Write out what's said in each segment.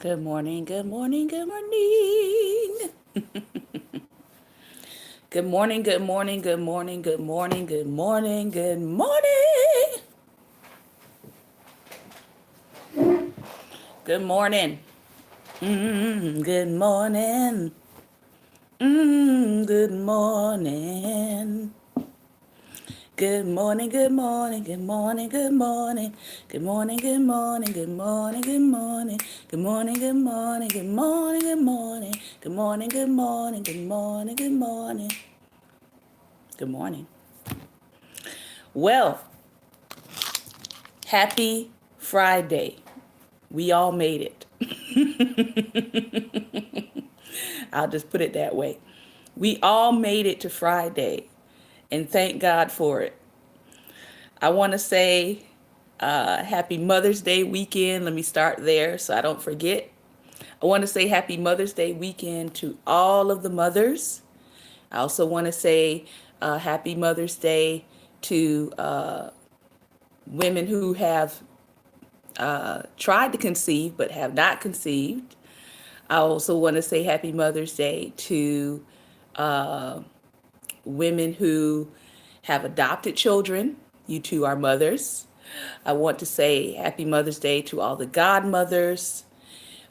Good morning, good morning, good morning. Good morning, good morning, good morning, good morning, good morning, good morning. Good morning. Good morning. Good morning. Good morning, good morning, good morning, good morning. Good morning, good morning, good morning, good morning. Good morning, good morning, good morning, good morning. Good morning, good morning, good morning, good morning. Good morning. Well, happy Friday. We all made it. I'll just put it that way. We all made it to Friday, and thank God for it. I want to say happy Mother's Day weekend. Let me start there so I don't forget. I want to say happy Mother's Day weekend to all of the mothers. I also want to say happy Mother's Day to women who have tried to conceive but have not conceived. I also want to say happy Mother's Day to women who have adopted children. You two are mothers. I want to say happy Mother's Day to all the godmothers,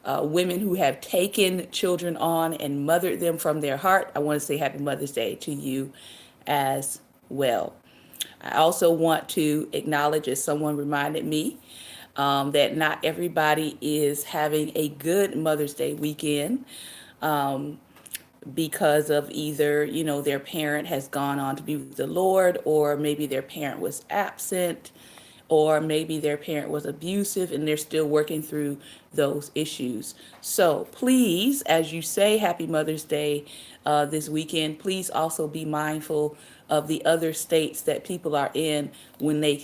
women who have taken children on and mothered them from their heart. I want to say happy Mother's Day to you as well. I also want to acknowledge, as someone reminded me, that not everybody is having a good Mother's Day weekend because of either, their parent has gone on to be with the Lord, or maybe their parent was absent, or maybe their parent was abusive and they're still working through those issues. So please, as you say Happy Mother's Day this weekend, please also be mindful of the other states that people are in when they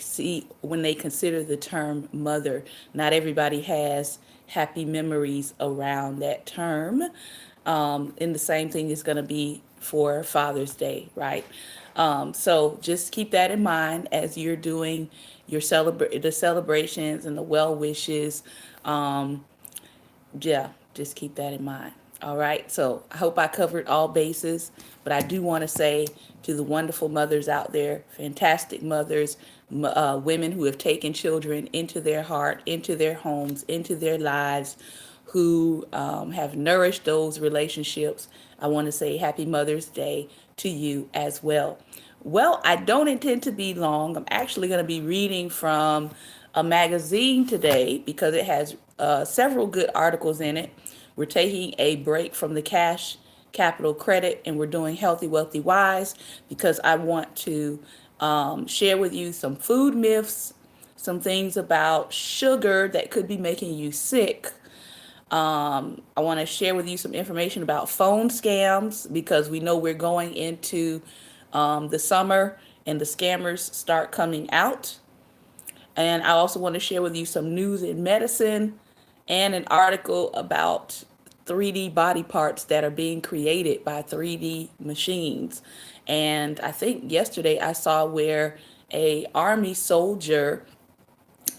consider the term mother. Not everybody has happy memories around that term. And the same thing is going to be for Father's Day, right? So just keep that in mind as you're doing your the celebrations and the well wishes. Yeah, just keep that in mind. All right. So I hope I covered all bases, but I do want to say to the wonderful mothers out there, fantastic mothers, women who have taken children into their heart, into their homes, into their lives, who have nourished those relationships. I want to say happy Mother's Day to you as well. Well, I don't intend to be long. I'm actually going to be reading from a magazine today because it has several good articles in it. We're taking a break from the cash capital credit and we're doing healthy, wealthy, wise because I want to share with you some food myths, some things about sugar that could be making you sick. I want to share with you some information about phone scams because we know we're going into the summer and the scammers start coming out. And I also want to share with you some news in medicine and an article about 3D body parts that are being created by 3D machines. And I think yesterday I saw where a army soldier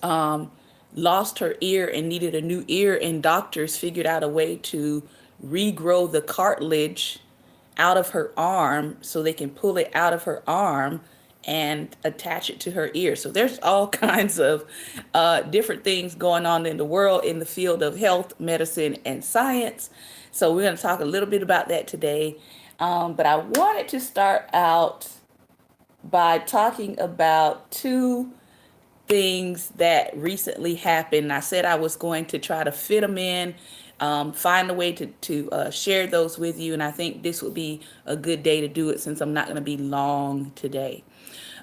lost her ear and needed a new ear, and doctors figured out a way to regrow the cartilage out of her arm so they can pull it out of her arm and attach it to her ear. So there's all kinds of different things going on in the world in the field of health, medicine, and science. So we're going to talk a little bit about that today. But I wanted to start out by talking about two things that recently happened. I said I was going to try to fit them in, find a way to share those with you, and I think this would be a good day to do it since I'm not going to be long today.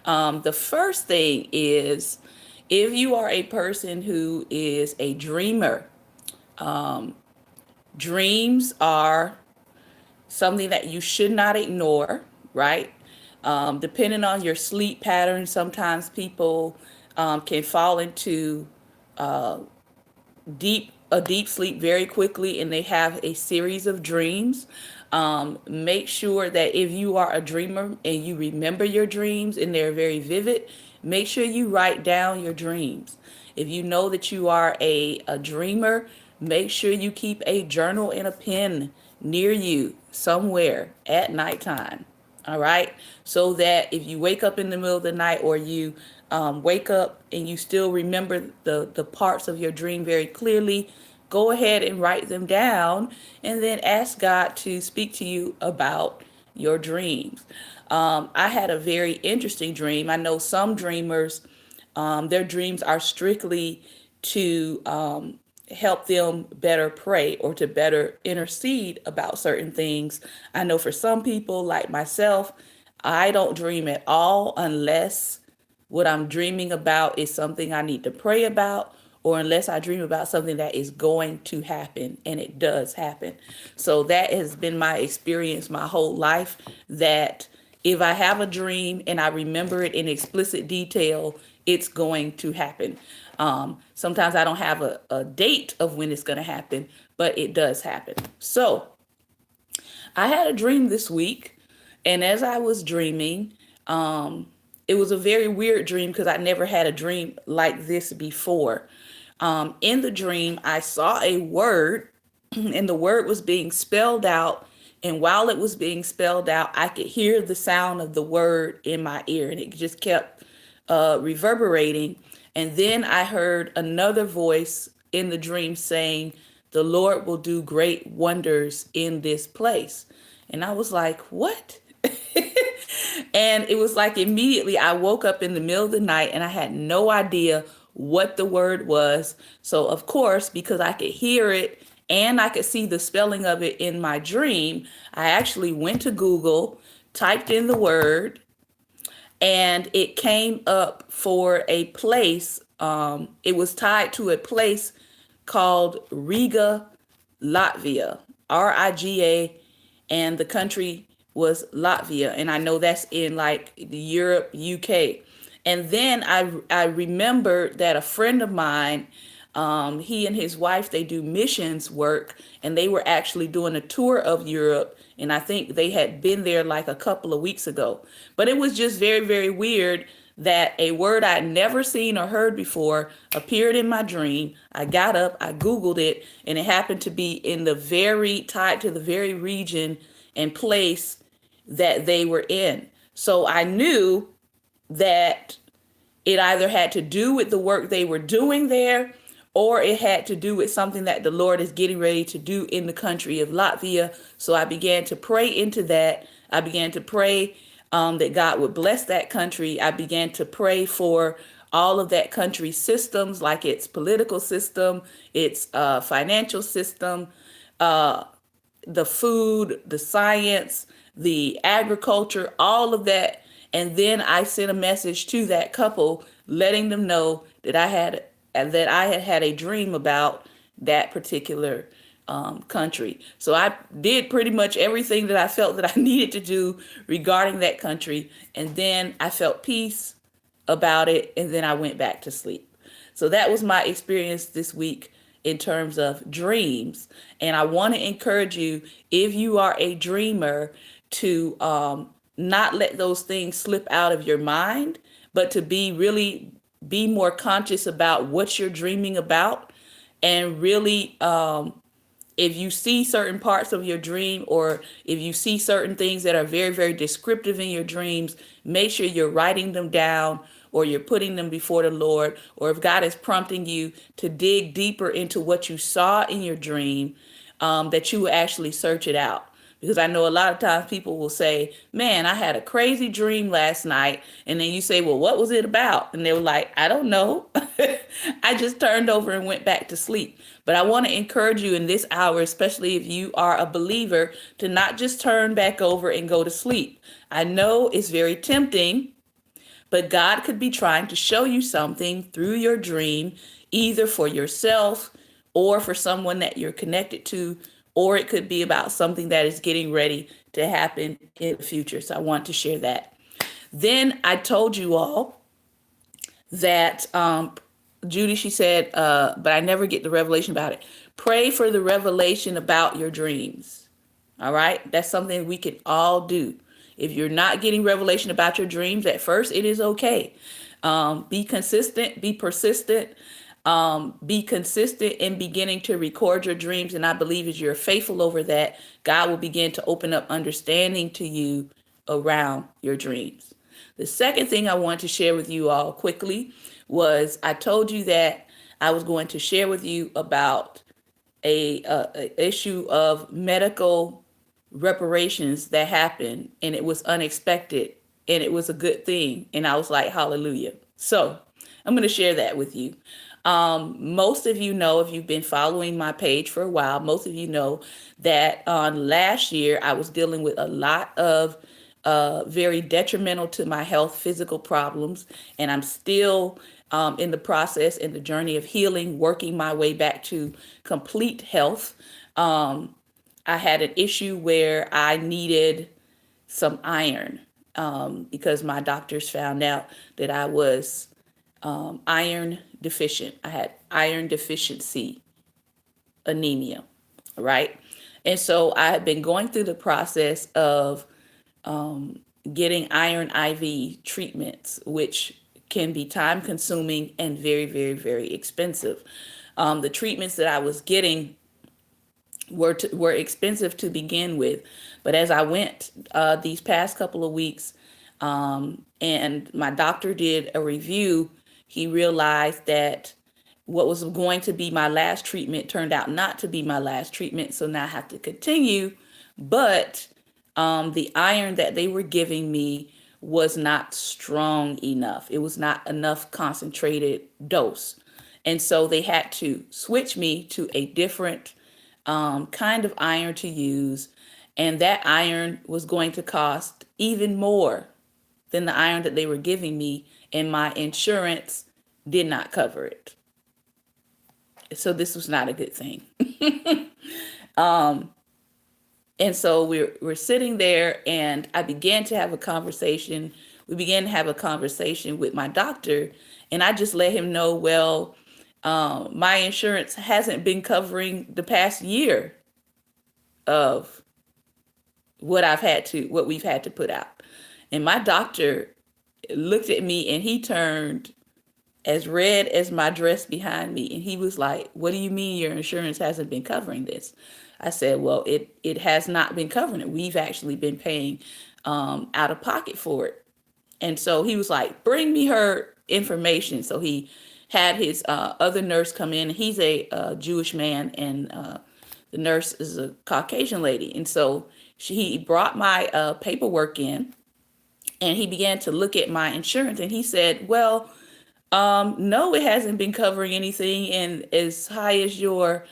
The first thing is if you are a person who is a dreamer, dreams are something that you should not ignore, right? Depending on your sleep pattern, sometimes people can fall into deep sleep very quickly and they have a series of dreams. Make sure that if you are a dreamer and you remember your dreams and they're very vivid, make sure you write down your dreams. If you know that you are a dreamer, make sure you keep a journal and a pen near you somewhere at nighttime. All right. So that if you wake up in the middle of the night, or you wake up and you still remember the parts of your dream very clearly, go ahead and write them down and then ask God to speak to you about your dreams. I had a very interesting dream. I know some dreamers, their dreams are strictly to help them better pray or to better intercede about certain things. I know for some people, like myself, I don't dream at all unless what I'm dreaming about is something I need to pray about, or unless I dream about something that is going to happen, and it does happen. So that has been my experience my whole life, that if I have a dream and I remember it in explicit detail, it's going to happen. Sometimes I don't have a date of when it's going to happen, but it does happen. So I had a dream this week, and as I was dreaming, it was a very weird dream because I never had a dream like this before. In the dream, I saw a word, and the word was being spelled out. And while it was being spelled out, I could hear the sound of the word in my ear, and it just kept reverberating. And then I heard another voice in the dream saying, "The Lord will do great wonders in this place." And I was like, "What?" And it was like immediately I woke up in the middle of the night and I had no idea what the word was. So, of course, because I could hear it and I could see the spelling of it in my dream, I actually went to Google, typed in the word, and it came up for a place. It was tied to a place called Riga, Latvia, Riga, and the country was Latvia. And I know that's in like Europe, UK. And then I remembered that a friend of mine, he and his wife, they do missions work, and they were actually doing a tour of Europe. And I think they had been there like a couple of weeks ago. But it was just very, very weird that a word I'd never seen or heard before appeared in my dream. I got up, I Googled it, and it happened to be in the very, tied to the very region and place that they were in. So I knew that it either had to do with the work they were doing there, or it had to do with something that the Lord is getting ready to do in the country of Latvia. So I began to pray into that. I began to pray that God would bless that country. I began to pray for all of that country's systems, like its political system, its financial system, the food, the science, the agriculture, all of that. And then I sent a message to that couple, letting them know that I had had a dream about that particular country. So I did pretty much everything that I felt that I needed to do regarding that country, and then I felt peace about it, and then I went back to sleep. So that was my experience this week in terms of dreams. And I want to encourage you, if you are a dreamer, to not let those things slip out of your mind, but to be more conscious about what you're dreaming about. And really, if you see certain parts of your dream, or if you see certain things that are very, very descriptive in your dreams, make sure you're writing them down, or you're putting them before the Lord. Or if God is prompting you to dig deeper into what you saw in your dream, that you will actually search it out. Because I know a lot of times people will say, "Man, I had a crazy dream last night." And then you say, "Well, what was it about?" And they were like, "I don't know. I just turned over and went back to sleep." But I want to encourage you in this hour, especially if you are a believer, to not just turn back over and go to sleep. I know it's very tempting, but God could be trying to show you something through your dream, either for yourself or for someone that you're connected to, or it could be about something that is getting ready to happen in the future. So I want to share that. Then I told you all that Judy, she said, but I never get the revelation about it. Pray for the revelation about your dreams. All right. That's something we can all do. If you're not getting revelation about your dreams at first, it is okay. Be consistent, be persistent. Be consistent in beginning to record your dreams. And I believe as you're faithful over that, God will begin to open up understanding to you around your dreams. The second thing I want to share with you all quickly was I told you that I was going to share with you about a issue of medical reparations that happened, and it was unexpected, and it was a good thing, and I was like, hallelujah. So I'm going to share that with you. Most of you know, if you've been following my page for a while, most of you know that last year I was dealing with a lot of very detrimental to my health physical problems, and I'm still in the process, in the journey of healing, working my way back to complete health. I had an issue where I needed some iron because my doctors found out that I was iron deficient. I had iron deficiency anemia, right? And so I had been going through the process of getting iron IV treatments, which can be time consuming and very, very, very expensive. The treatments that I was getting were expensive to begin with, but as I went these past couple of weeks, and my doctor did a review, he realized that what was going to be my last treatment turned out not to be my last treatment. So now I have to continue, but the iron that they were giving me was not strong enough. It was not enough concentrated dose. And so they had to switch me to a different kind of iron to use. And that iron was going to cost even more than the iron that they were giving me, and my insurance did not cover it. So this was not a good thing. And so we're sitting there, and I began to have a conversation. We began to have a conversation with my doctor, and I just let him know, well, my insurance hasn't been covering the past year of what we've had to put out. And my doctor looked at me, and he turned as red as my dress behind me. And he was like, what do you mean your insurance hasn't been covering this? I said, well, it has not been covering it. We've actually been paying out of pocket for it. And so he was like, bring me her information. So he had his other nurse come in. He's a Jewish man, and the nurse is a Caucasian lady. And so he brought my paperwork in, and he began to look at my insurance, and he said, well, no, it hasn't been covering anything. And as high as your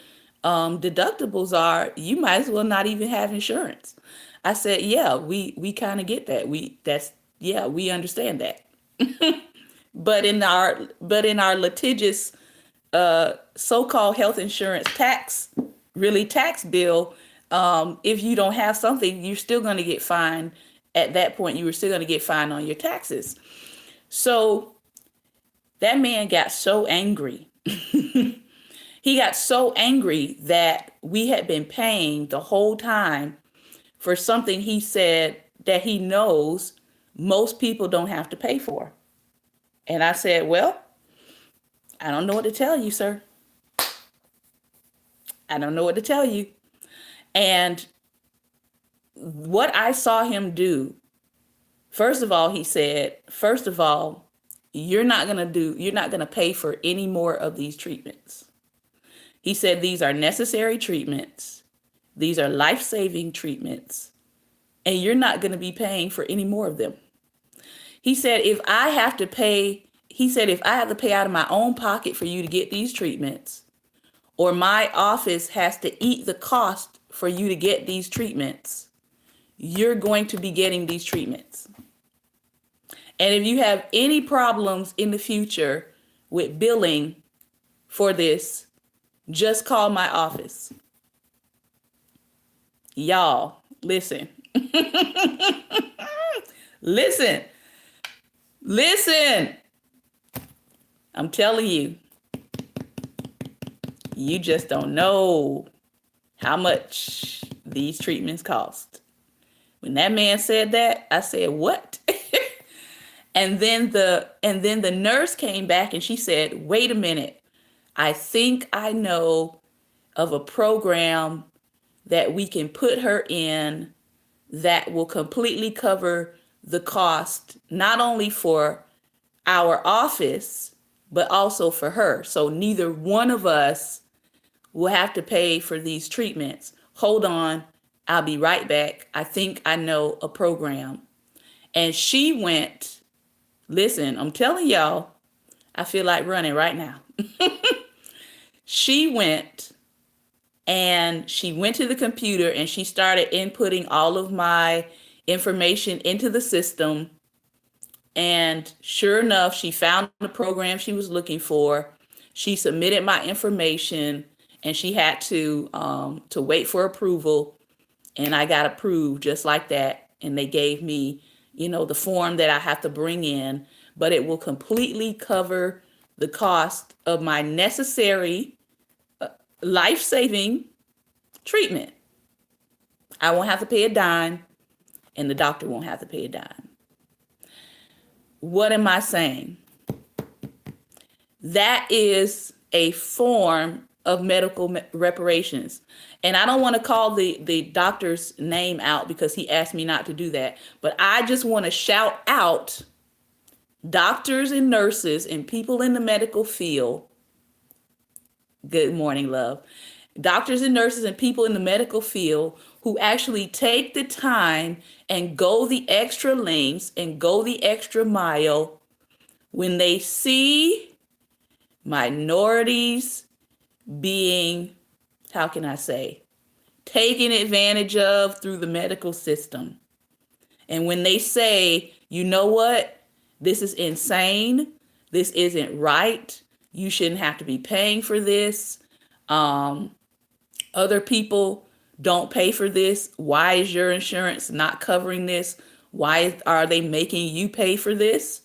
deductibles are, you might as well not even have insurance. I said, yeah, we kind of get that. We understand that. But in our litigious so-called health insurance tax bill, if you don't have something, you're still going to get fined. At that point, you were still going to get fined on your taxes. So that man got so angry. He got so angry that we had been paying the whole time for something he said that he knows most people don't have to pay for. And I said, well, I don't know what to tell you, sir. I don't know what to tell you. And what I saw him do, first of all, he said, you're not going to pay for any more of these treatments. He said, these are necessary treatments. These are life-saving treatments. And you're not going to be paying for any more of them. He said, if I have to pay out of my own pocket for you to get these treatments, or my office has to eat the cost for you to get these treatments, you're going to be getting these treatments. And if you have any problems in the future with billing for this, just call my office. Y'all, listen. Listen. I'm telling you, you just don't know how much these treatments cost. When that man said that, I said, what? And then the nurse came back and she said, wait a minute. I think I know of a program that we can put her in that will completely cover the cost, not only for our office, but also for her. So neither one of us will have to pay for these treatments. Hold on, I'll be right back. I think I know a program. And she went, listen, I'm telling y'all, I feel like running right now. She went and she went to the computer and she started inputting all of my information into the system. And sure enough, she found the program she was looking for. She submitted my information and she had to wait for approval. And I got approved just like that. And they gave me, the form that I have to bring in, but it will completely cover the cost of my necessary life-saving treatment. I won't have to pay a dime, and the doctor won't have to pay a dime. What am I saying? That is a form of medical reparations. And I don't want to call the doctor's name out because he asked me not to do that. But I just want to shout out doctors and nurses and people in the medical field. Good morning, love. Doctors and nurses and people in the medical field who actually take the time and go the extra lengths and go the extra mile when they see minorities being, how can I say, taken advantage of through the medical system. And when they say, you know what, this is insane, this isn't right, you shouldn't have to be paying for this, other people don't pay for this, why is your insurance not covering this, why are they making you pay for this?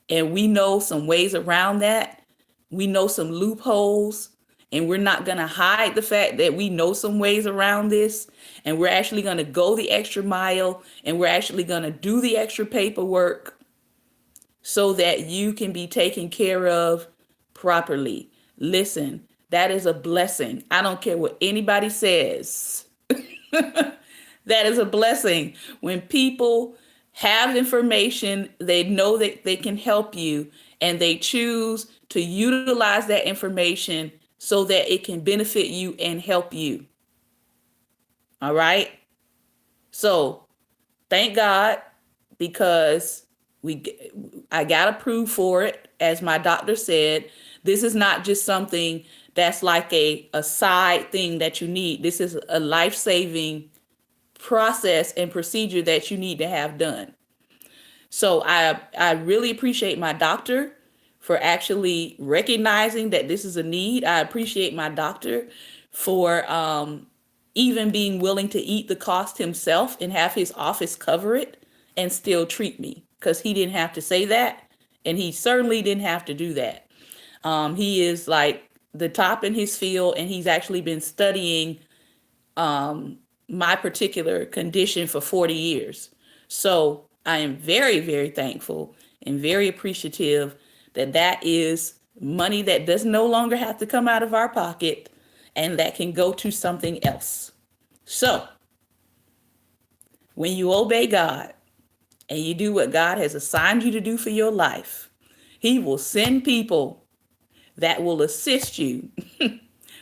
And we know some ways around that. We know some loopholes, and we're not going to hide the fact that we know some ways around this. And we're actually going to go the extra mile, and we're actually going to do the extra paperwork so that you can be taken care of properly. Listen, that is a blessing. I don't care what anybody says. That is a blessing. When people have information, they know that they can help you, and they choose to utilize that information so that it can benefit you and help you. All right. So thank God, because I got approved for it. As my doctor said, this is not just something that's like a side thing that you need. This is a life-saving process and procedure that you need to have done. So I really appreciate my doctor for actually recognizing that this is a need. I appreciate my doctor for even being willing to eat the cost himself and have his office cover it and still treat me, because he didn't have to say that, and he certainly didn't have to do that. He is like the top in his field, and he's actually been studying my particular condition for 40 years. So I am very, very thankful and very appreciative that that is money that does no longer have to come out of our pocket and that can go to something else. So when you obey God and you do what God has assigned you to do for your life, He will send people that will assist you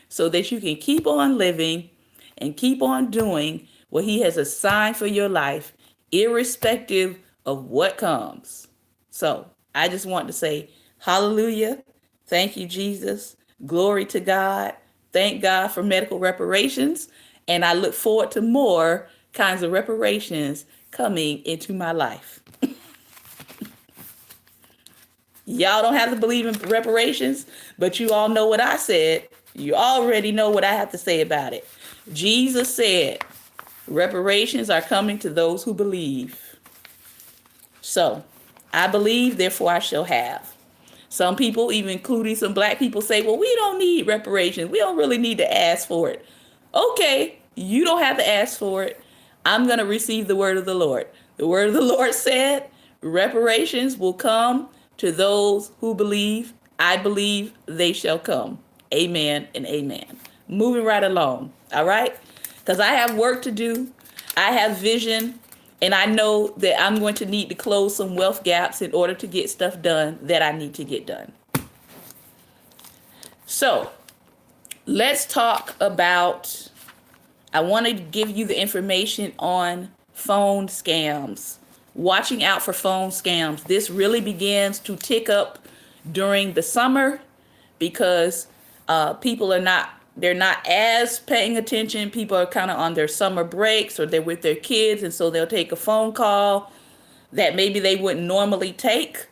so that you can keep on living and keep on doing what He has assigned for your life, irrespective of what comes. So I just want to say hallelujah. Thank you, Jesus. Glory to God. Thank God for medical reparations. And I look forward to more kinds of reparations coming into my life. Y'all don't have to believe in reparations, but you all know what I said. You already know what I have to say about it. Jesus said, reparations are coming to those who believe. So, I believe, therefore I shall have. Some people, even including some black people, say, well, we don't need reparations. We don't really need to ask for it. Okay, you don't have to ask for it. I'm going to receive the word of the Lord. The word of the Lord said, reparations will come to those who believe. I believe they shall come. Amen and amen. Moving right along. All right. Because I have work to do. I have vision. And I know that I'm going to need to close some wealth gaps in order to get stuff done that I need to get done. So let's talk about, I want to give you the information on phone scams. Watching out for phone scams. This really begins to tick up during the summer because people are not, they're not as paying attention. People are kind of on their summer breaks or they're with their kids, and so they'll take a phone call that maybe they wouldn't normally take,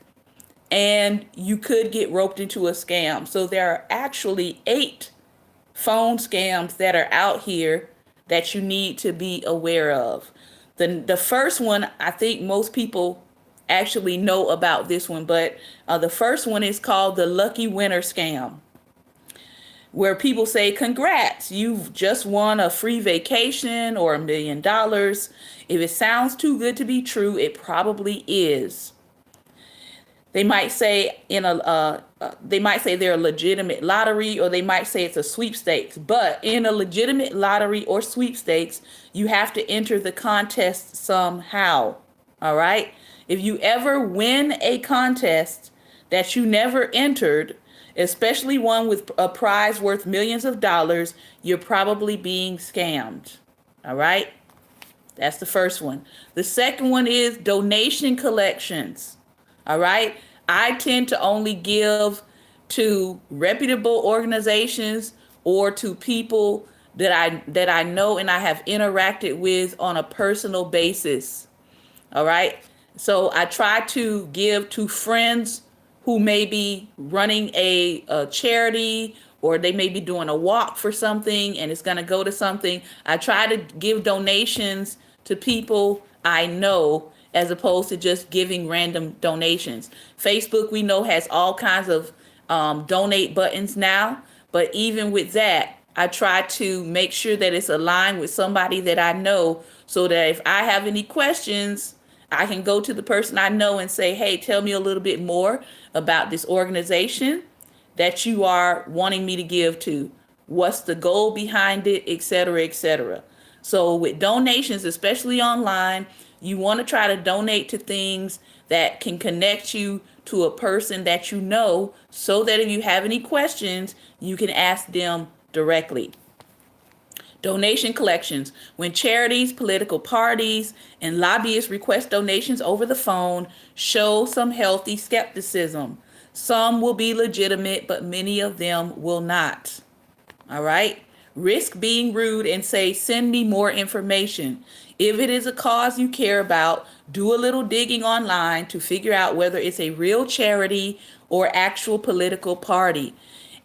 and you could get roped into a scam. So there are actually 8 phone scams that are out here that you need to be aware of. The first one, I think most people actually know about this one, but the first one is called the lucky winner scam, where people say, congrats, you've just won a free vacation or $1 million. If it sounds too good to be true, it probably is. They might say they might say they're a legitimate lottery, or they might say it's a sweepstakes. But in a legitimate lottery or sweepstakes, you have to enter the contest somehow. All right. If you ever win a contest that you never entered, especially one with a prize worth millions of dollars, you're probably being scammed. All right. That's the first one. The second one is donation collections. All right. I tend to only give to reputable organizations or to people that I know and I have interacted with on a personal basis. All right. So I try to give to friends who may be running a charity, or they may be doing a walk for something and it's going to go to something. I try to give donations to people I know, as opposed to just giving random donations. Facebook, we know, has all kinds of donate buttons now. But even with that, I try to make sure that it's aligned with somebody that I know, so that if I have any questions, I can go to the person I know and say, hey, tell me a little bit more about this organization that you are wanting me to give to. What's the goal behind it, et cetera, et cetera. So with donations, especially online, you want to try to donate to things that can connect you to a person that you know, so that if you have any questions, you can ask them directly. Donation collections. When charities, political parties, and lobbyists request donations over the phone, show some healthy skepticism. Some will be legitimate, but many of them will not. All right? Risk being rude and say, send me more information. If it is a cause you care about, do a little digging online to figure out whether it's a real charity or actual political party.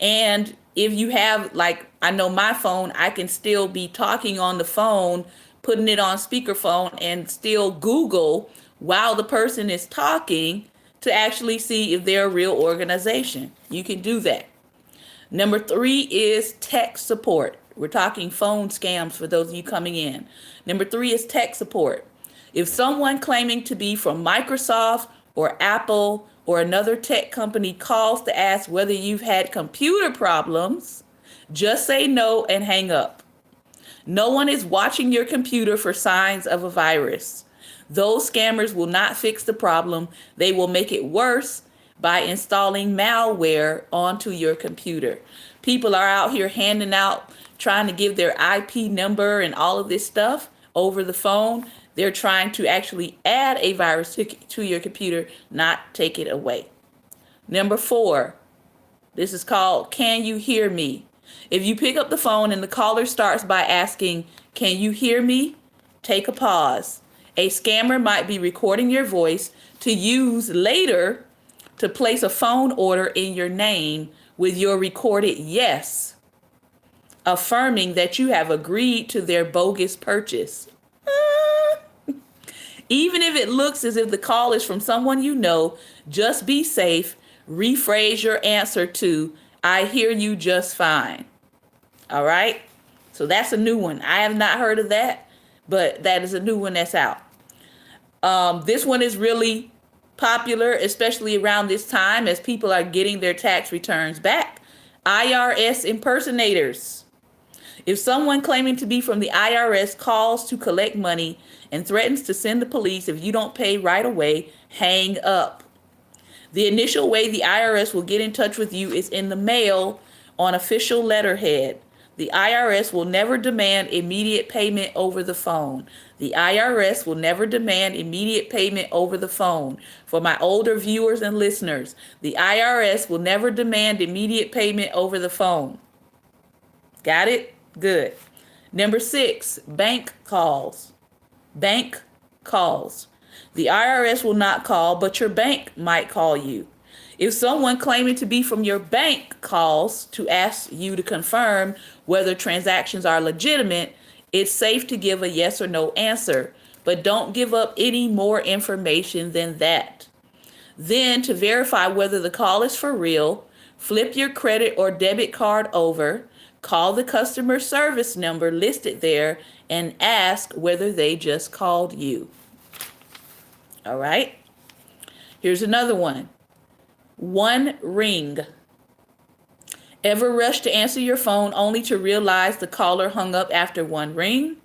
And if you have, like, I know my phone, I can still be talking on the phone, putting it on speakerphone, and still Google while the person is talking to actually see if they're a real organization. You can do that. Number 3 is tech support. We're talking phone scams for those of you coming in. Number 3 is tech support. If someone claiming to be from Microsoft or Apple or another tech company calls to ask whether you've had computer problems, just say no and hang up. No one is watching your computer for signs of a virus. Those scammers will not fix the problem. They will make it worse by installing malware onto your computer. People are out here handing out, trying to give their IP number and all of this stuff over the phone. They're trying to actually add a virus to your computer, not take it away. Number 4, this is called Can You Hear Me? If you pick up the phone and the caller starts by asking, can you hear me? Take a pause. A scammer might be recording your voice to use later to place a phone order in your name with your recorded yes, affirming that you have agreed to their bogus purchase. Even if it looks as if the call is from someone you know, just be safe. Rephrase your answer to, I hear you just fine. All right? So that's a new one. I have not heard of that, but that is a new one that's out. This one is really popular, especially around this time as people are getting their tax returns back. IRS impersonators. If someone claiming to be from the IRS calls to collect money and threatens to send the police if you don't pay right away, hang up. The initial way the IRS will get in touch with you is in the mail on official letterhead. The IRS will never demand immediate payment over the phone. The IRS will never demand immediate payment over the phone. For my older viewers and listeners, the IRS will never demand immediate payment over the phone. Got it? Good. Number 6, bank calls. Bank calls. The IRS will not call, but your bank might call you. If someone claiming to be from your bank calls to ask you to confirm whether transactions are legitimate, it's safe to give a yes or no answer, but don't give up any more information than that. Then, to verify whether the call is for real, flip your credit or debit card over, call the customer service number listed there, and ask whether they just called you. All right? Here's another one. One ring. Ever rush to answer your phone only to realize the caller hung up after one ring?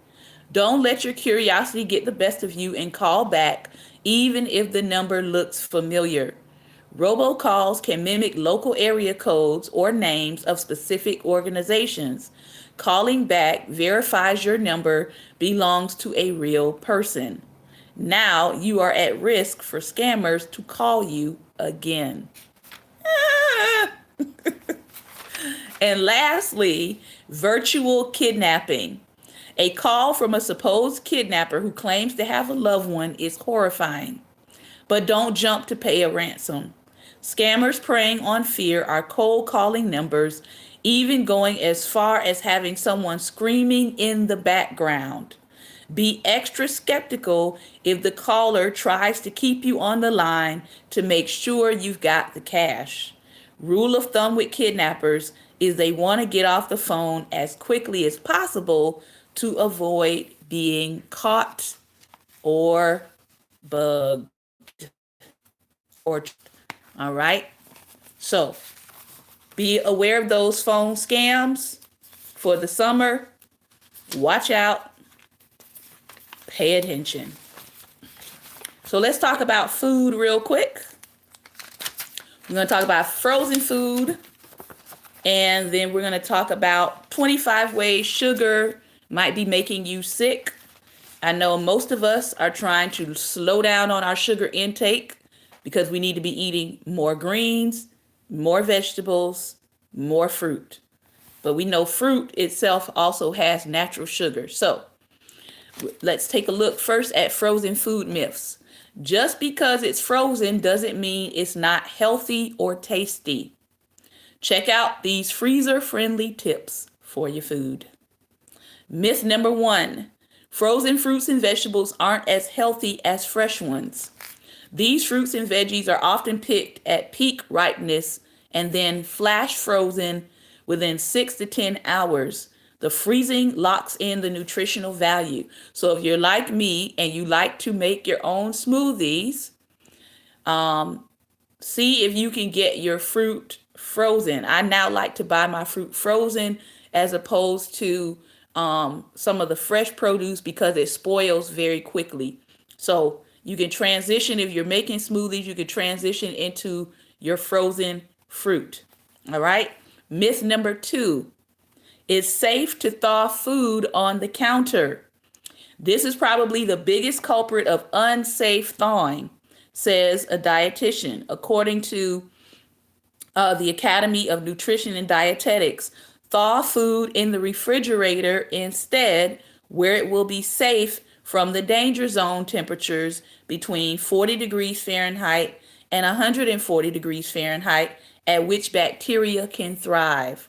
Don't let your curiosity get the best of you and call back, even if the number looks familiar. Robocalls can mimic local area codes or names of specific organizations. Calling back verifies your number belongs to a real person. Now you are at risk for scammers to call you again. And lastly, virtual kidnapping. A call from a supposed kidnapper who claims to have a loved one is horrifying. But don't jump to pay a ransom. Scammers preying on fear are cold calling numbers, even going as far as having someone screaming in the background. Be extra skeptical if the caller tries to keep you on the line to make sure you've got the cash. Rule of thumb with kidnappers is they want to get off the phone as quickly as possible to avoid being caught or bugged. All right? So be aware of those phone scams for the summer. Watch out. Pay attention. So let's talk about food real quick. We're going to talk about frozen food, and then we're going to talk about 25 ways sugar might be making you sick. I know most of us are trying to slow down on our sugar intake because we need to be eating more greens, more vegetables, more fruit. But we know fruit itself also has natural sugar. So let's take a look first at frozen food myths. Just because it's frozen doesn't mean it's not healthy or tasty. Check out these freezer-friendly tips for your food. Myth number 1, frozen fruits and vegetables aren't as healthy as fresh ones. These fruits and veggies are often picked at peak ripeness and then flash frozen within 6 to 10 hours. The freezing locks in the nutritional value. So if you're like me and you like to make your own smoothies, see if you can get your fruit frozen. I now like to buy my fruit frozen as opposed to some of the fresh produce because it spoils very quickly. So you can transition, if you're making smoothies, you can transition into your frozen fruit. All right. Myth number 2. It's safe to thaw food on the counter. This is probably the biggest culprit of unsafe thawing, says a dietitian. According to the Academy of Nutrition and Dietetics, thaw food in the refrigerator instead, where it will be safe from the danger zone temperatures between 40 degrees Fahrenheit and 140 degrees Fahrenheit, at which bacteria can thrive.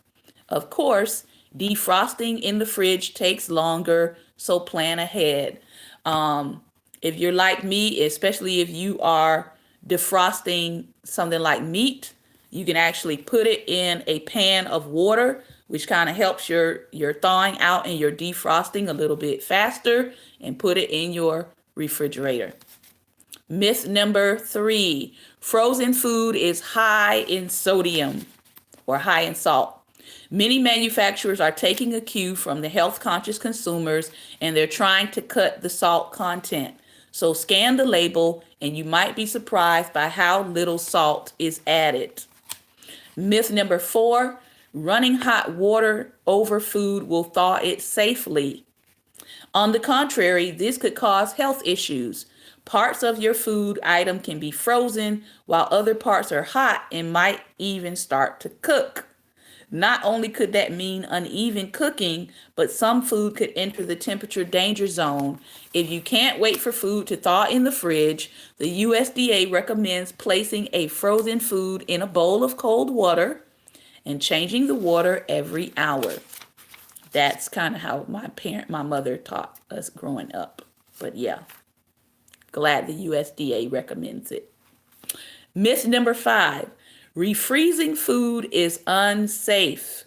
Of course, defrosting in the fridge takes longer, so plan ahead. If you're like me, especially if you are defrosting something like meat, you can actually put it in a pan of water, which kind of helps your thawing out and your defrosting a little bit faster, and put it in your refrigerator. Myth number 3, frozen food is high in sodium or high in salt. Many manufacturers are taking a cue from the health conscious consumers and they're trying to cut the salt content. So scan the label and you might be surprised by how little salt is added. Myth number 4, running hot water over food will thaw it safely. On the contrary, this could cause health issues. Parts of your food item can be frozen while other parts are hot and might even start to cook. Not only could that mean uneven cooking, but some food could enter the temperature danger zone. If you can't wait for food to thaw in the fridge, the USDA recommends placing a frozen food in a bowl of cold water and changing the water every hour. That's kind of how my mother taught us growing up. But yeah, glad the USDA recommends it. Myth number 5. Refreezing food is unsafe.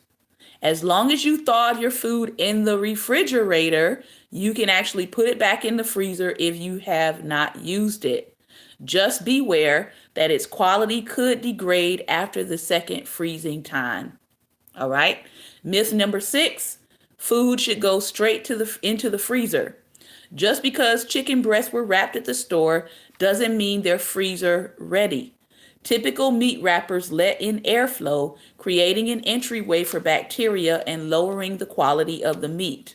As long as you thawed your food in the refrigerator, you can actually put it back in the freezer if you have not used it. Just beware that its quality could degrade after the second freezing time. All right. Myth number 6, food should go straight into the freezer. Just because chicken breasts were wrapped at the store doesn't mean they're freezer ready. Typical meat wrappers let in airflow, creating an entryway for bacteria and lowering the quality of the meat.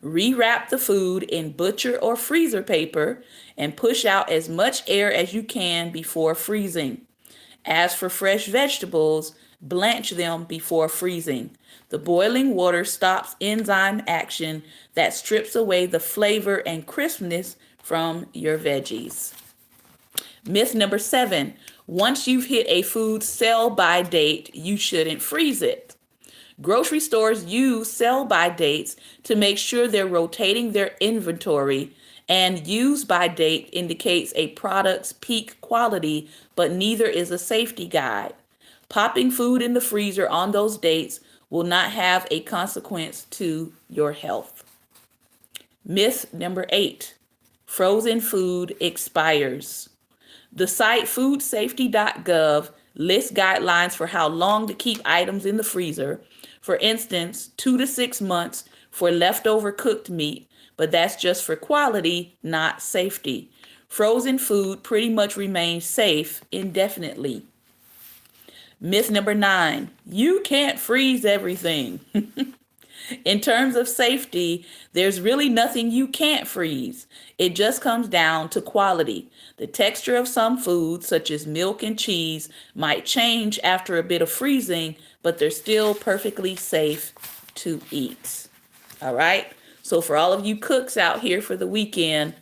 Rewrap the food in butcher or freezer paper and push out as much air as you can before freezing. As for fresh vegetables, blanch them before freezing. The boiling water stops enzyme action that strips away the flavor and crispness from your veggies. Myth number 7, once you've hit a food sell-by date, you shouldn't freeze it. Grocery stores use sell-by dates to make sure they're rotating their inventory, and use-by date indicates a product's peak quality, but neither is a safety guide. Popping food in the freezer on those dates will not have a consequence to your health. Myth number 8, frozen food expires. The site foodsafety.gov lists guidelines for how long to keep items in the freezer. For instance, 2 to 6 months for leftover cooked meat, but that's just for quality, not safety. Frozen food pretty much remains safe indefinitely. Myth number 9, you can't freeze everything. In terms of safety, there's really nothing you can't freeze. It just comes down to quality. The texture of some foods, such as milk and cheese, might change after a bit of freezing, but they're still perfectly safe to eat. All right? So for all of you cooks out here for the weekend,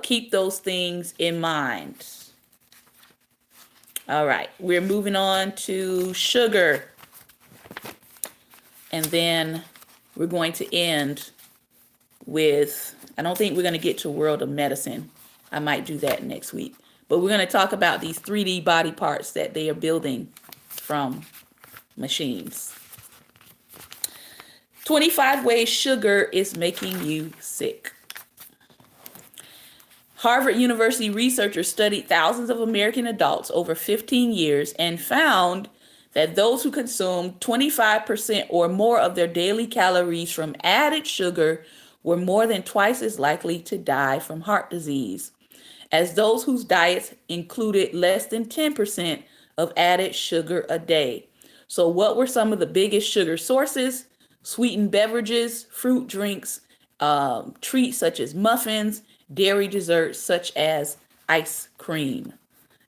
keep those things in mind. All right, we're moving on to sugar. And then we're going to end with, I don't think we're going to get to World of Medicine. I might do that next week. But we're going to talk about these 3D body parts that they are building from machines. 25 ways sugar is making you sick. Harvard University researchers studied thousands of American adults over 15 years and found that those who consumed 25% or more of their daily calories from added sugar were more than twice as likely to die from heart disease as those whose diets included less than 10% of added sugar a day. So what were some of the biggest sugar sources? Sweetened beverages, fruit drinks, treats such as muffins, dairy desserts such as ice cream.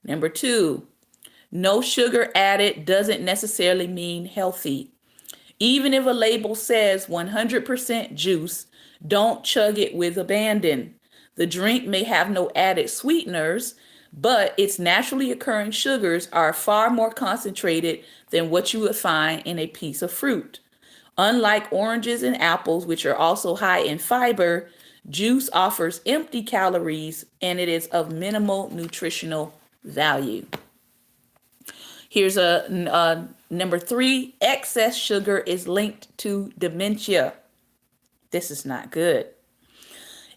Number 2, no sugar added doesn't necessarily mean healthy. Even if a label says 100% juice, don't chug it with abandon. The drink may have no added sweeteners, but its naturally occurring sugars are far more concentrated than what you would find in a piece of fruit. Unlike oranges and apples, which are also high in fiber, juice offers empty calories and it is of minimal nutritional value. Here's a number 3, excess sugar is linked to dementia. This is not good.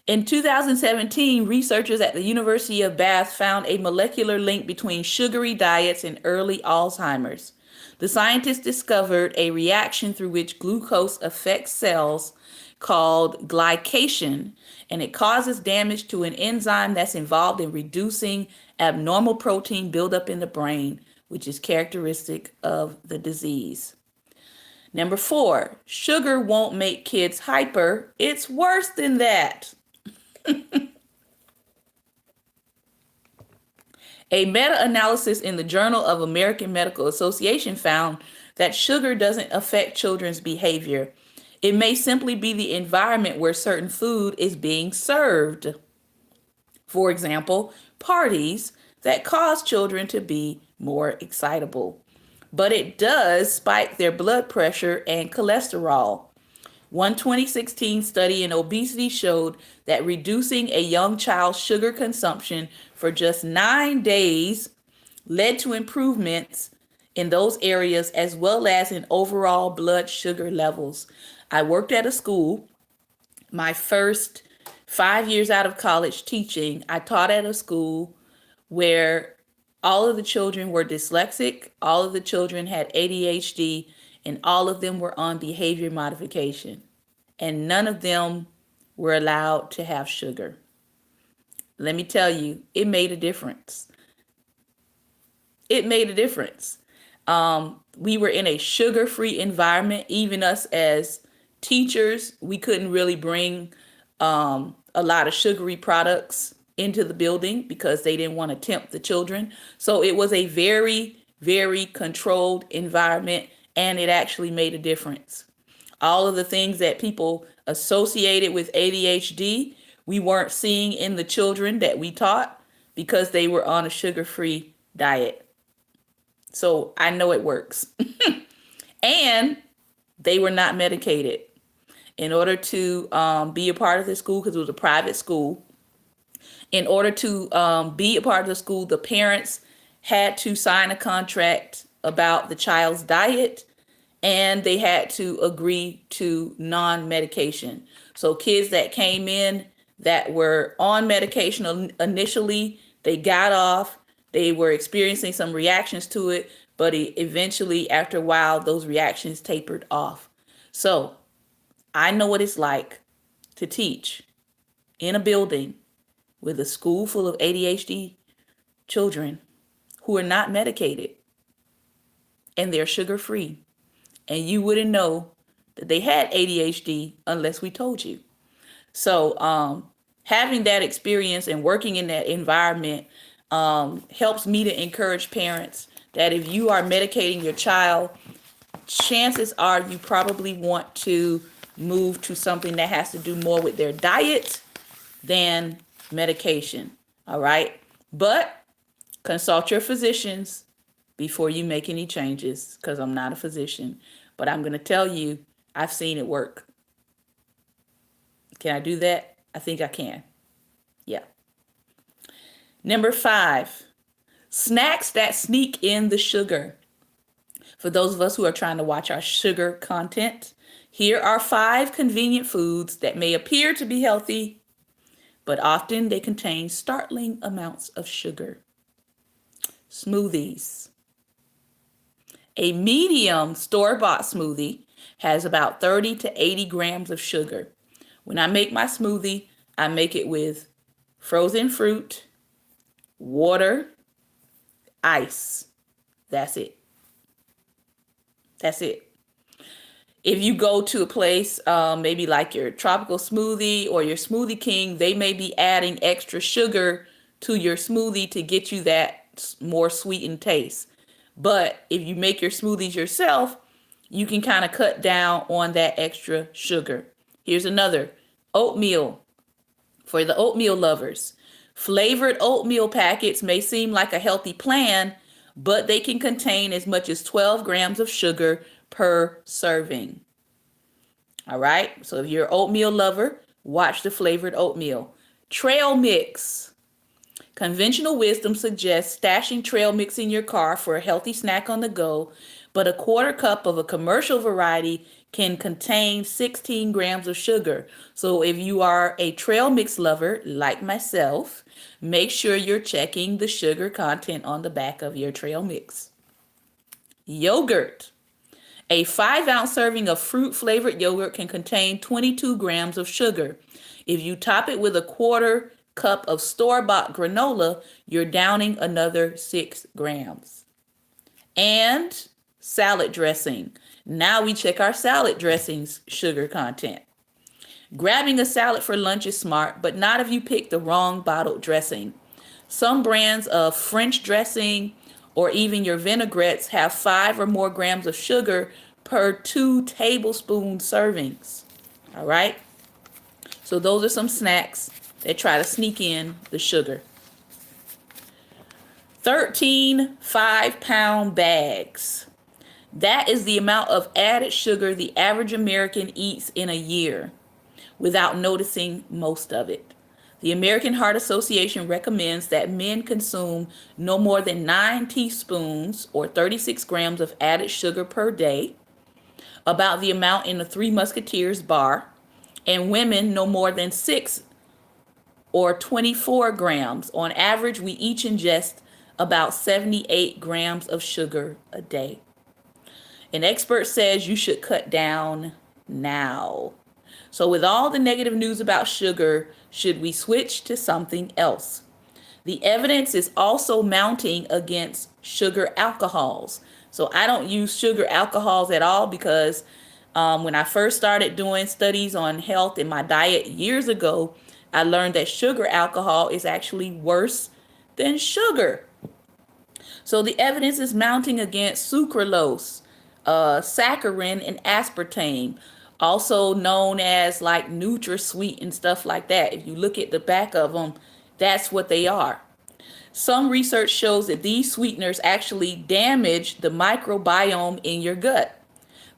In 2017, researchers at the University of Bath found a molecular link between sugary diets and early Alzheimer's. The scientists discovered a reaction through which glucose affects cells called glycation, and it causes damage to an enzyme that's involved in reducing abnormal protein buildup in the brain, which is characteristic of the disease. Number 4, sugar won't make kids hyper. It's worse than that. A meta-analysis in the Journal of American Medical Association found that sugar doesn't affect children's behavior. It may simply be the environment where certain food is being served. For example, parties that cause children to be more excitable. But it does spike their blood pressure and cholesterol. One 2016 study in obesity showed that reducing a young child's sugar consumption for just 9 days led to improvements in those areas as well as in overall blood sugar levels. I worked at a school. My first 5 years out of college teaching, I taught at a school where all of the children were dyslexic, all of the children had ADHD, and all of them were on behavior modification. And none of them were allowed to have sugar. Let me tell you, it made a difference. It made a difference. We were in a sugar-free environment. Even us as teachers, we couldn't really bring a lot of sugary products into the building because they didn't want to tempt the children. So it was a very, very controlled environment, and it actually made a difference. All of the things that people associated with ADHD, we weren't seeing in the children that we taught because they were on a sugar-free diet. So I know it works. And they were not medicated. In order to be a part of the school, because it was a private school, in order to be a part of the school, the parents had to sign a contract about the child's diet, and they had to agree to non-medication. So kids that came in that were on medication initially, they got off, they were experiencing some reactions to it, but eventually, after a while, those reactions tapered off. So I know what it's like to teach in a building with a school full of ADHD children who are not medicated and they're sugar-free. And you wouldn't know that they had ADHD unless we told you. So having that experience and working in that environment helps me to encourage parents that if you are medicating your child, chances are you probably want to move to something that has to do more with their diet than medication. All right. But consult your physicians before you make any changes, because I'm not a physician. But I'm going to tell you, I've seen it work. Can I do that? I think I can. Yeah. Number 5, snacks that sneak in the sugar. For those of us who are trying to watch our sugar content, here are 5 convenient foods that may appear to be healthy, but often they contain startling amounts of sugar. Smoothies. A medium store-bought smoothie has about 30 to 80 grams of sugar. When I make my smoothie, I make it with frozen fruit, water, ice. That's it. That's it. If you go to a place, maybe like your tropical smoothie or your Smoothie King, they may be adding extra sugar to your smoothie to get you that more sweetened taste. But if you make your smoothies yourself, you can kind of cut down on that extra sugar. Here's another, oatmeal. For the oatmeal lovers, flavored oatmeal packets may seem like a healthy plan, but they can contain as much as 12 grams of sugar per serving. All right, so if you're an oatmeal lover, watch the flavored oatmeal. Trail mix. Conventional wisdom suggests stashing trail mix in your car for a healthy snack on the go, but a quarter cup of a commercial variety can contain 16 grams of sugar. So if you are a trail mix lover like myself, make sure you're checking the sugar content on the back of your trail mix. Yogurt. A 5-ounce serving of fruit-flavored yogurt can contain 22 grams of sugar. If you top it with a quarter cup of store-bought granola, you're downing another 6 grams. And salad dressing. Now we check our salad dressing's sugar content. Grabbing a salad for lunch is smart, but not if you pick the wrong bottled dressing. Some brands of French dressing or even your vinaigrettes have 5 or more grams of sugar per 2 tablespoon servings. All right? So those are some snacks that try to sneak in the sugar. 13 5-pound bags. That is the amount of added sugar the average American eats in a year without noticing most of it. The American Heart Association recommends that men consume no more than 9 teaspoons or 36 grams of added sugar per day, about the amount in the Three Musketeers bar, and women no more than 6 or 24 grams. On average, we each ingest about 78 grams of sugar a day. An expert says you should cut down now. So with all the negative news about sugar, should we switch to something else? The evidence is also mounting against sugar alcohols. So I don't use sugar alcohols at all because when I first started doing studies on health in my diet years ago, I learned that sugar alcohol is actually worse than sugar. So the evidence is mounting against sucralose, saccharin, and aspartame, also known as like NutraSweet and stuff like that. If you look at the back of them, that's what they are. Some research shows that these sweeteners actually damage the microbiome in your gut.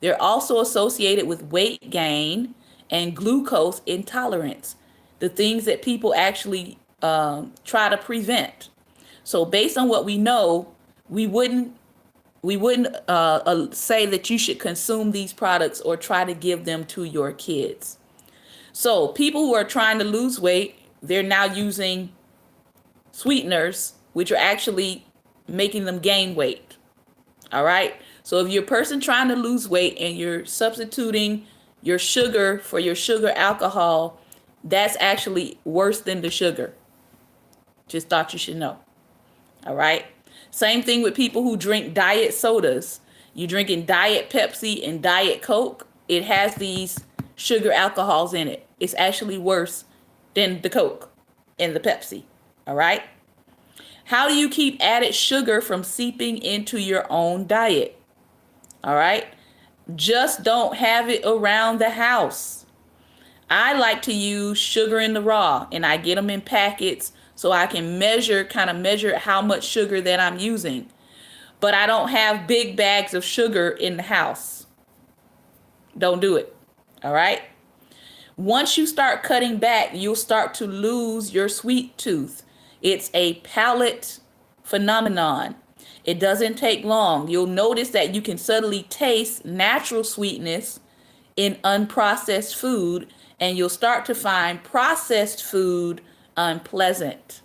They're also associated with weight gain and glucose intolerance, the things that people actually try to prevent. So based on what we know, we wouldn't say that you should consume these products or try to give them to your kids. So people who are trying to lose weight, they're now using sweeteners, which are actually making them gain weight. All right. So if you're a person trying to lose weight and you're substituting your sugar for your sugar alcohol, that's actually worse than the sugar. Just thought you should know. All right. Same thing with people who drink diet sodas. You're drinking Diet Pepsi and Diet Coke. It has these sugar alcohols in it. It's actually worse than the Coke and the Pepsi. All right. How do you keep added sugar from seeping into your own diet? All right. Just don't have it around the house. I like to use sugar in the raw, and I get them in packets so I can measure how much sugar that I'm using. But I don't have big bags of sugar in the house. Don't do it. All right. Once you start cutting back, you'll start to lose your sweet tooth. It's a palate phenomenon. It doesn't take long. You'll notice that you can suddenly taste natural sweetness in unprocessed food, and you'll start to find processed food unpleasant.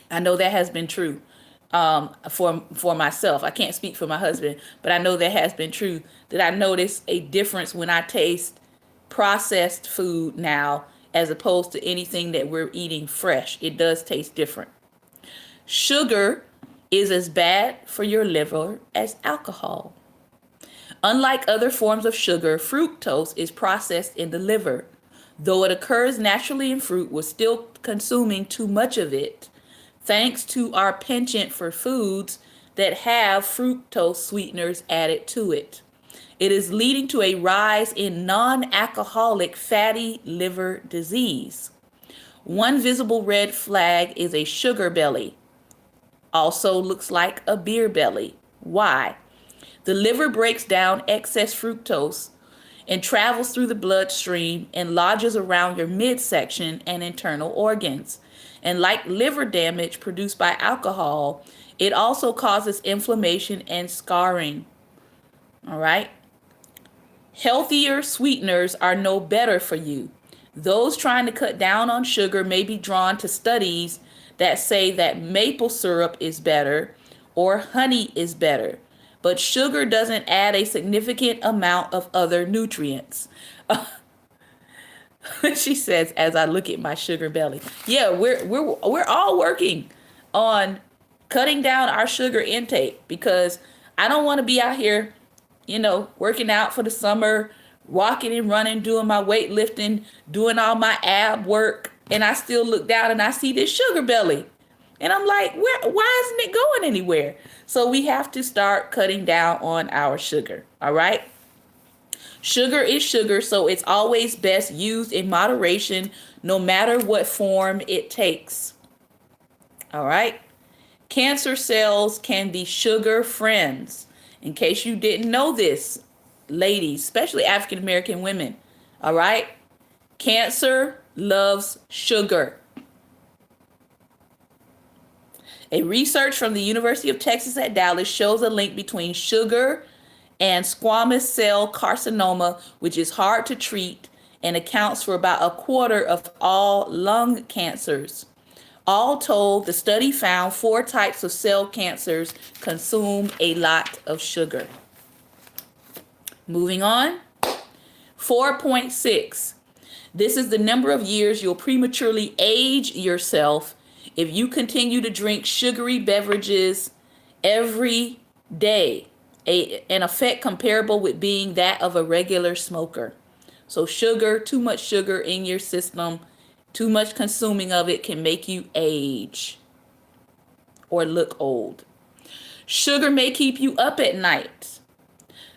I know that has been true for myself. I can't speak for my husband, but I know that has been true, that I notice a difference when I taste processed food now as opposed to anything that we're eating fresh. It does taste different. Sugar is as bad for your liver as alcohol. Unlike other forms of sugar, fructose is processed in the liver. Though it occurs naturally in fruit, we're still consuming too much of it, thanks to our penchant for foods that have fructose sweeteners added to it. It is leading to a rise in non-alcoholic fatty liver disease. One visible red flag is a sugar belly. Also looks like a beer belly. Why? The liver breaks down excess fructose and travels through the bloodstream and lodges around your midsection and internal organs. And like liver damage produced by alcohol, it also causes inflammation and scarring. All right? Healthier sweeteners are no better for you. Those trying to cut down on sugar may be drawn to studies that say that maple syrup is better or honey is better. but sugar doesn't add a significant amount of other nutrients. She says, as I look at my sugar belly. Yeah, we're all working on cutting down our sugar intake, because I don't want to be out here, working out for the summer, walking and running, doing my weightlifting, doing all my ab work, and I still look down and I see this sugar belly. And I'm like, why isn't it going anywhere? So we have to start cutting down on our sugar. All right. Sugar is sugar, so it's always best used in moderation, no matter what form it takes. All right. Cancer cells can be sugar friends. In case you didn't know this, ladies, especially African American women. All right. Cancer loves sugar. A research from the University of Texas at Dallas shows a link between sugar and squamous cell carcinoma, which is hard to treat and accounts for about a quarter of all lung cancers. All told, the study found 4 types of cell cancers consume a lot of sugar. Moving on. 4.6. This is the number of years you'll prematurely age yourself if you continue to drink sugary beverages every day. An effect comparable with being that of a regular smoker. So sugar, too much sugar in your system, too much consuming of it can make you age or look old. Sugar may keep you up at night.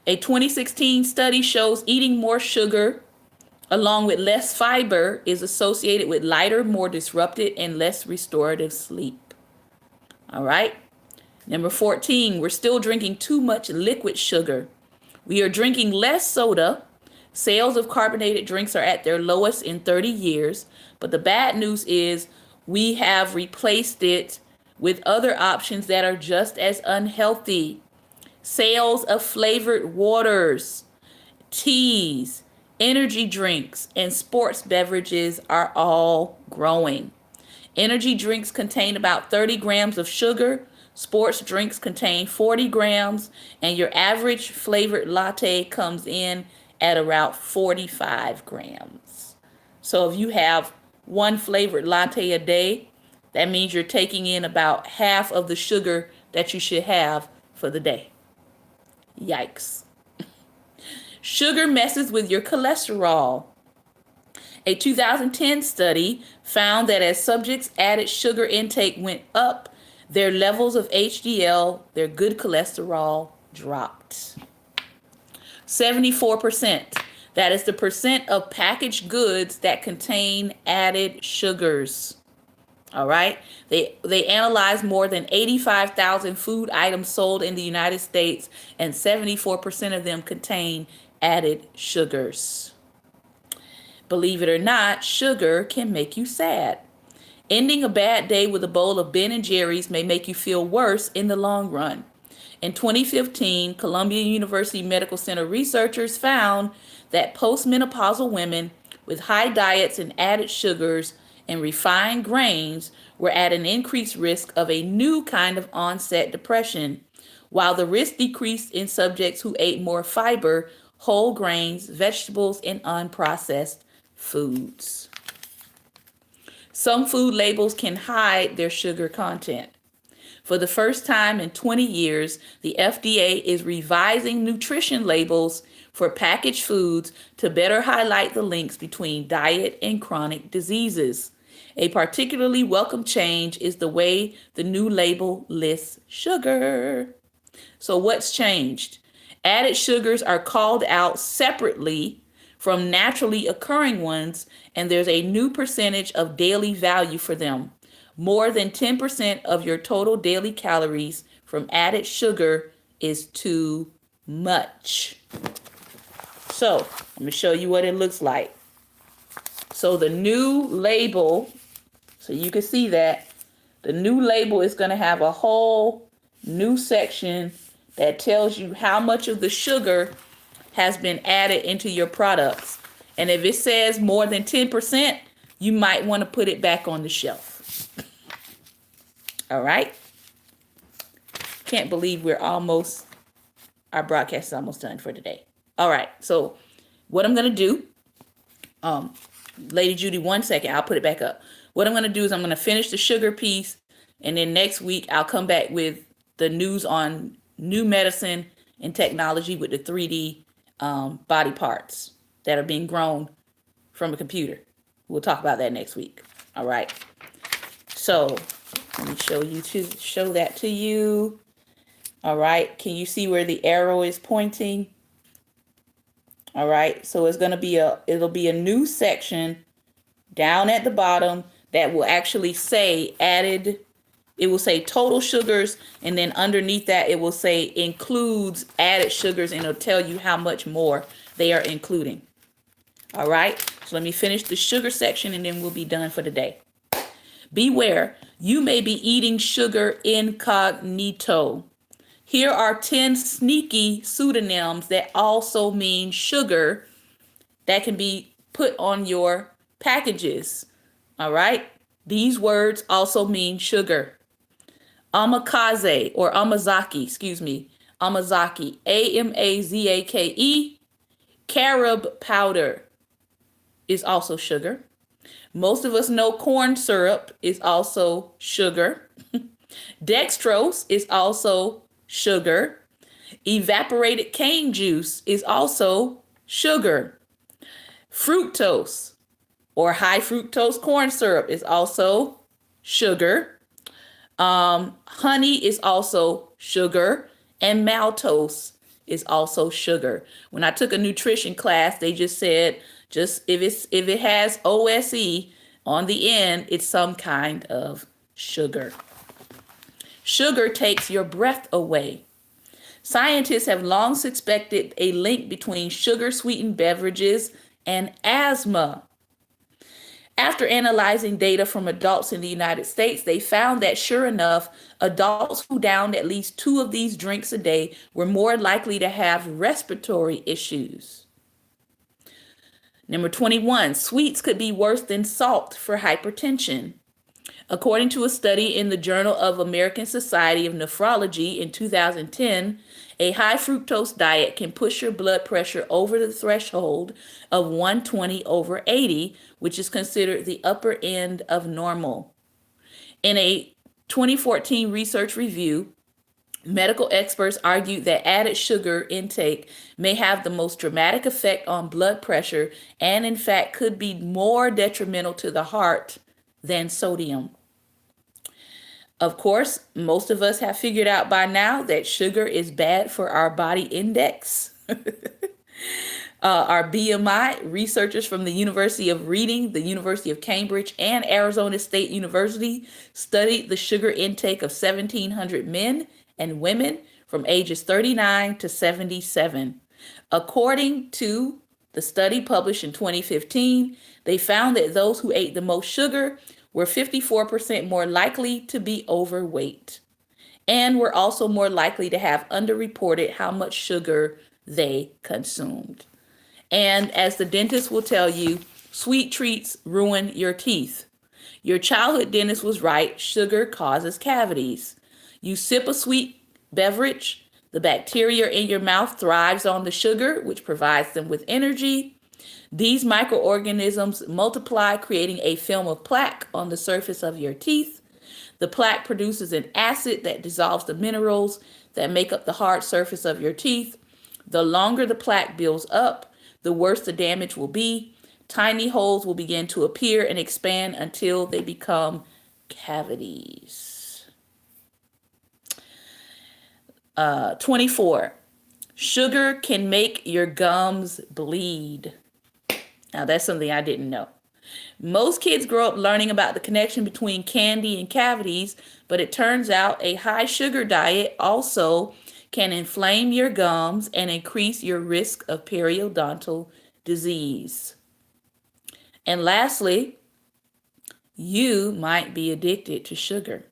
A 2016 study shows eating more sugar along with less fiber is associated with lighter, more disrupted, and less restorative sleep. All right. Number 14, we're still drinking too much liquid sugar. We are drinking less soda. Sales of carbonated drinks are at their lowest in 30 years. But the bad news is we have replaced it with other options that are just as unhealthy. Sales of flavored waters, teas, energy drinks, and sports beverages are all growing. Energy drinks contain about 30 grams of sugar. Sports drinks contain 40 grams, and your average flavored latte comes in at around 45 grams. So if you have one flavored latte a day, that means you're taking in about half of the sugar that you should have for the day. Yikes. Sugar messes with your cholesterol. A 2010 study found that as subjects' added sugar intake went up, their levels of HDL, their good cholesterol, dropped. 74%. That is the percent of packaged goods that contain added sugars. All right. They analyzed more than 85,000 food items sold in the United States, and 74% of them contain added sugars. Believe it or not, sugar can make you sad. Ending a bad day with a bowl of Ben & Jerry's may make you feel worse in the long run. In 2015, Columbia University Medical Center researchers found that postmenopausal women with high diets and added sugars and refined grains were at an increased risk of a new kind of onset depression, while the risk decreased in subjects who ate more fiber, whole grains, vegetables, and unprocessed foods. Some food labels can hide their sugar content. For the first time in 20 years, the FDA is revising nutrition labels for packaged foods to better highlight the links between diet and chronic diseases. A particularly welcome change is the way the new label lists sugar. So what's changed? Added sugars are called out separately from naturally occurring ones, and there's a new percentage of daily value for them. More than 10% of your total daily calories from added sugar is too much. So I'm going to show you what it looks like. So the new label, so you can see that, the new label is going to have a whole new section that tells you how much of the sugar has been added into your products. And if it says more than 10%, you might want to put it back on the shelf. All right. Can't believe we're almost our broadcast is almost done for today. All right. So what I'm going to do, Lady Judy, 1 second, I'll put it back up. What I'm going to do is I'm going to finish the sugar piece. And then next week, I'll come back with the news on new medicine and technology with the 3D body parts that are being grown from a computer. We'll talk about that next week. All right. So let me show that to you. All right. Can you see where the arrow is pointing? All right. So it's going to it'll be a new section down at the bottom that will actually say added. It will say total sugars, and then underneath that it will say includes added sugars, and it'll tell you how much more they are including. All right, so let me finish the sugar section and then we'll be done for the day. Beware, you may be eating sugar incognito. Here are 10 sneaky pseudonyms that also mean sugar that can be put on your packages. All right, these words also mean sugar. Amakaze or Amazaki, Amazaki, Amazake, carob powder is also sugar. Most of us know corn syrup is also sugar. Dextrose is also sugar. Evaporated cane juice is also sugar. Fructose or high fructose corn syrup is also sugar. Honey is also sugar, and maltose is also sugar. When I took a nutrition class, they just said, if it has OSE on the end, it's some kind of sugar. Sugar takes your breath away. Scientists have long suspected a link between sugar-sweetened beverages and asthma. After analyzing data from adults in the United States, they found that sure enough, adults who downed at least 2 of these drinks a day were more likely to have respiratory issues. Number 21, sweets could be worse than salt for hypertension. According to a study in the Journal of American Society of Nephrology in 2010, a high fructose diet can push your blood pressure over the threshold of 120/80, which is considered the upper end of normal. In a 2014 research review, medical experts argued that added sugar intake may have the most dramatic effect on blood pressure and, in fact, could be more detrimental to the heart than sodium. Of course, most of us have figured out by now that sugar is bad for our body index. Our BMI, researchers from the University of Reading, the University of Cambridge, and Arizona State University studied the sugar intake of 1,700 men and women from ages 39 to 77. According to the study published in 2015, they found that those who ate the most sugar were 54% more likely to be overweight and were also more likely to have underreported how much sugar they consumed. And as the dentist will tell you, sweet treats ruin your teeth. Your childhood dentist was right. Sugar causes cavities. You sip a sweet beverage, the bacteria in your mouth thrives on the sugar, which provides them with energy. These microorganisms multiply, creating a film of plaque on the surface of your teeth. The plaque produces an acid that dissolves the minerals that make up the hard surface of your teeth. The longer the plaque builds up, the worse the damage will be. Tiny holes will begin to appear and expand until they become cavities. 24. Sugar can make your gums bleed. Now, that's something I didn't know. Most kids grow up learning about the connection between candy and cavities, but it turns out a high sugar diet also can inflame your gums and increase your risk of periodontal disease. And lastly, you might be addicted to sugar.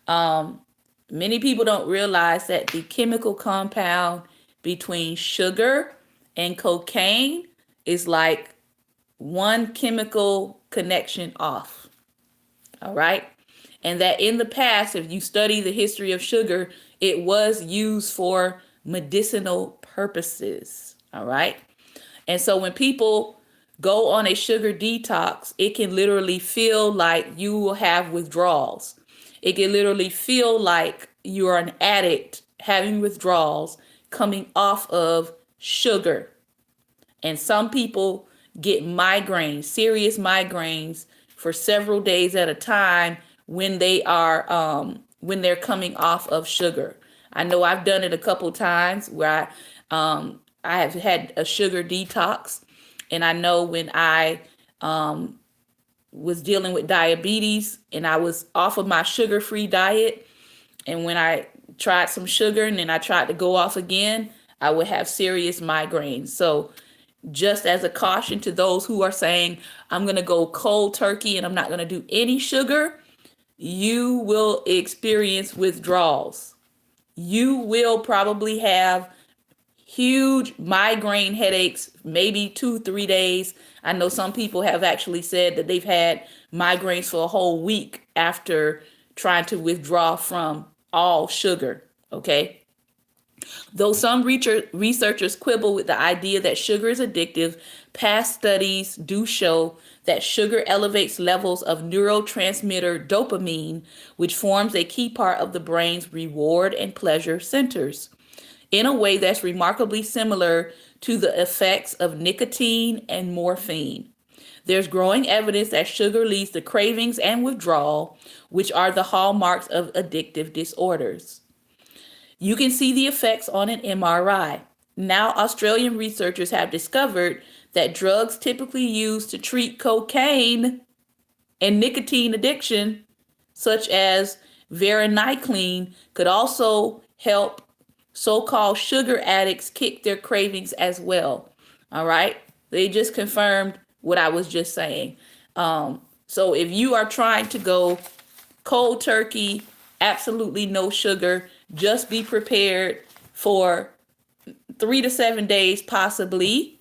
Many people don't realize that the chemical compound between sugar and cocaine is like one chemical connection off. All right. And that in the past, if you study the history of sugar, it was used for medicinal purposes. All right. And so when people go on a sugar detox, it can literally feel like you will have withdrawals. It can literally feel like you're an addict having withdrawals coming off of sugar. And some people get migraines, serious migraines for several days at a time when they're coming off of sugar. I know I've done it a couple times where I have had a sugar detox, and I know when I was dealing with diabetes and I was off of my sugar-free diet, and when I tried some sugar and then I tried to go off again, I would have serious migraines. So just as a caution to those who are saying, I'm going to go cold turkey and I'm not going to do any sugar, you will experience withdrawals. You will probably have huge migraine headaches, maybe 2-3 days. I know some people have actually said that they've had migraines for a whole week after trying to withdraw from all sugar. Okay. Though some researchers quibble with the idea that sugar is addictive, past studies do show that sugar elevates levels of neurotransmitter dopamine, which forms a key part of the brain's reward and pleasure centers, in a way that's remarkably similar to the effects of nicotine and morphine. There's growing evidence that sugar leads to cravings and withdrawal, which are the hallmarks of addictive disorders. You can see the effects on an MRI. Now, Australian researchers have discovered that drugs typically used to treat cocaine and nicotine addiction, such as varenicline, could also help so-called sugar addicts kick their cravings as well. All right. They just confirmed what I was just saying. So if you are trying to go cold turkey, absolutely no sugar, just be prepared for 3 to 7 days possibly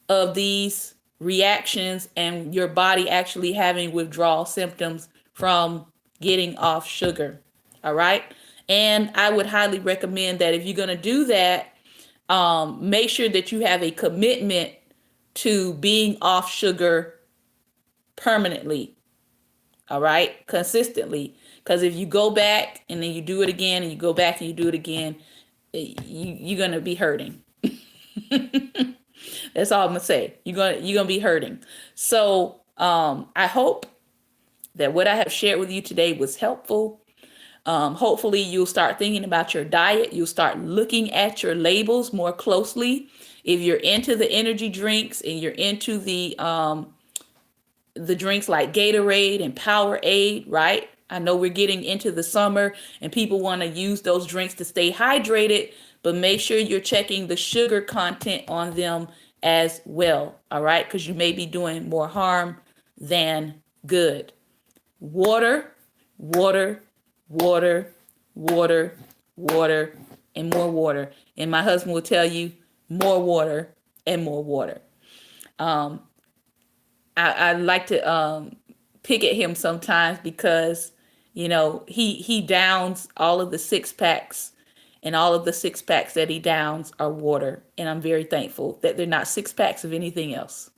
of these reactions and your body actually having withdrawal symptoms from getting off sugar. All right. And I would highly recommend that if you're going to do that, make sure that you have a commitment to being off sugar permanently. All right. Consistently. Because if you go back and then you do it again and you go back and you do it again, you're going to be hurting. That's all I'm going to say. You're going to be hurting. So I hope that what I have shared with you today was helpful. Hopefully you'll start thinking about your diet. You'll start looking at your labels more closely. If you're into the energy drinks and you're into the drinks like Gatorade and Powerade, right? I know we're getting into the summer and people want to use those drinks to stay hydrated, but make sure you're checking the sugar content on them as well. All right. Because you may be doing more harm than good. Water, water, water, water, water, and more water. And my husband will tell you more water and more water. I like to pick at him sometimes because, you know, he downs all of the 6-packs, and all of the 6-packs that he downs are water. And I'm very thankful that they're not 6-packs of anything else.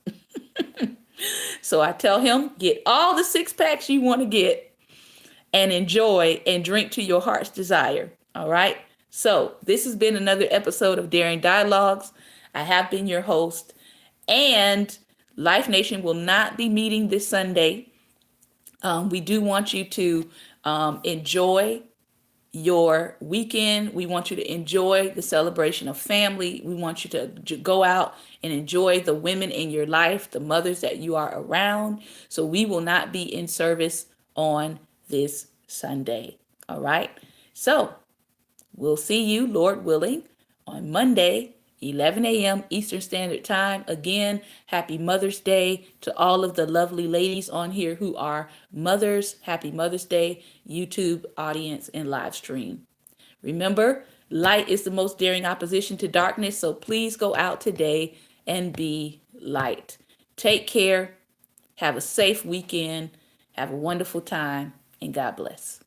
So I tell him, get all the 6-packs you want to get and enjoy and drink to your heart's desire. All right. So this has been another episode of Daring Dialogues. I have been your host, and Life Nation will not be meeting this Sunday. We do want you to enjoy your weekend. We want you to enjoy the celebration of family. We want you to go out and enjoy the women in your life, the mothers that you are around. So we will not be in service on this Sunday. All right. So we'll see you, Lord willing, on Monday, 11 a.m. Eastern Standard Time. Again, happy Mother's Day to all of the lovely ladies on here who are mothers. Happy Mother's Day, YouTube audience and live stream. Remember, light is the most daring opposition to darkness, so please go out today and be light. Take care. Have a safe weekend. Have a wonderful time, and God bless.